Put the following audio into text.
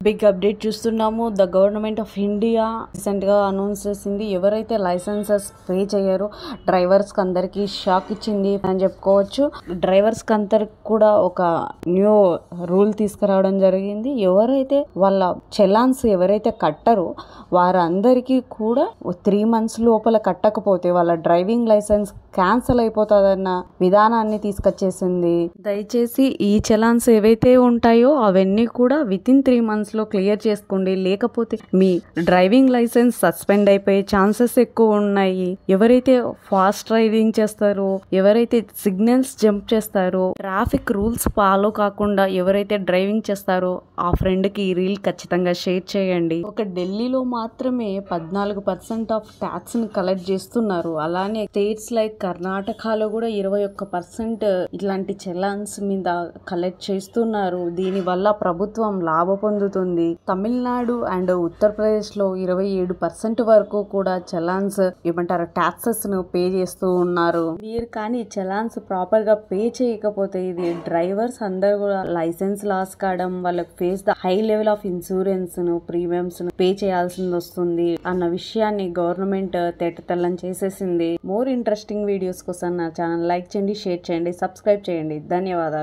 Big update చూస్తున్నాము. The government of India రీసెంట్గా announce చేసింది, ఎవరైతే లైసెన్సెస్ పే చేయరో డ్రైవర్స్కి అందరికీ షాక్ ఇచ్చింది అని చెప్పుకోవచ్చు. డ్రైవర్స్కి అందరికి కూడా ఒక న్యూ రూల్ తీసుకురావడం జరిగింది. ఎవరైతే వాళ్ళ చలాన్స్ ఎవరైతే కట్టరో వారందరికీ కూడా 3 months లోపల కట్టకపోతే వాళ్ళ డ్రైవింగ్ లైసెన్స్ క్యాన్సిల్ అయిపోతుందన్న విధానాన్ని తీసుకొచ్చేసింది. దయచేసి ఈ చలాన్స్ ఏవైతే ఉంటాయో అవన్నీ కూడా వితిన్ 3 months లో క్లియర్ చేసుకోండి, లేకపోతే మీ డ్రైవింగ్ లైసెన్స్ సస్పెండ్ అయిపోయే ఛాన్సెస్ ఎక్కువ ఉన్నాయి. ఎవరైతే ఫాస్ట్ డ్రైవింగ్ చేస్తారో, ఎవరైతే సిగ్నల్స్ జంప్ చేస్తారో, ట్రాఫిక్ రూల్స్ ఫాలో కాకుండా ఎవరైతే డ్రైవింగ్ చేస్తారో ఆ ఫ్రెండ్ కి ఈ రీల్ ఖచ్చితంగా షేర్ చేయండి. ఒక ఢిల్లీలో మాత్రమే 14% ఆఫ్ ట్యాక్స్ ని కలెక్ట్ చేస్తున్నారు. అలానే స్టేట్స్ లైక్ కర్ణాటకలో కూడా 21% ఇట్లాంటి చలాన్స్ మీద కలెక్ట్ చేస్తున్నారు. దీని వల్ల ప్రభుత్వం లాభ పొందుతుంది. తమిళనాడు అండ్ ఉత్తరప్రదేశ్ లో 27% వరకు కూడా చలాన్స్ ఏమంటారు ట్యాక్సెస్ ను పే చేస్తూ ఉన్నారు. మీరు కానీ చలాన్స్ ప్రాపర్ గా పే చేయకపోతే ఇది డ్రైవర్స్ అందరు కూడా లైసెన్స్ లాస్ కావడం, వాళ్ళకి face the high level of insurance ను ప్రీమియమ్స్ ను పే చేయాల్సింది వస్తుంది అన్న విషయాన్ని గవర్నమెంట్ తేటతెల్లం చేసేసింది. మోర్ ఇంట్రెస్టింగ్ వీడియోస్ కోసం నా ఛానల్ లైక్ చేయండి, షేర్ చేయండి, సబ్స్క్రైబ్ చేయండి. ధన్యవాదాలు.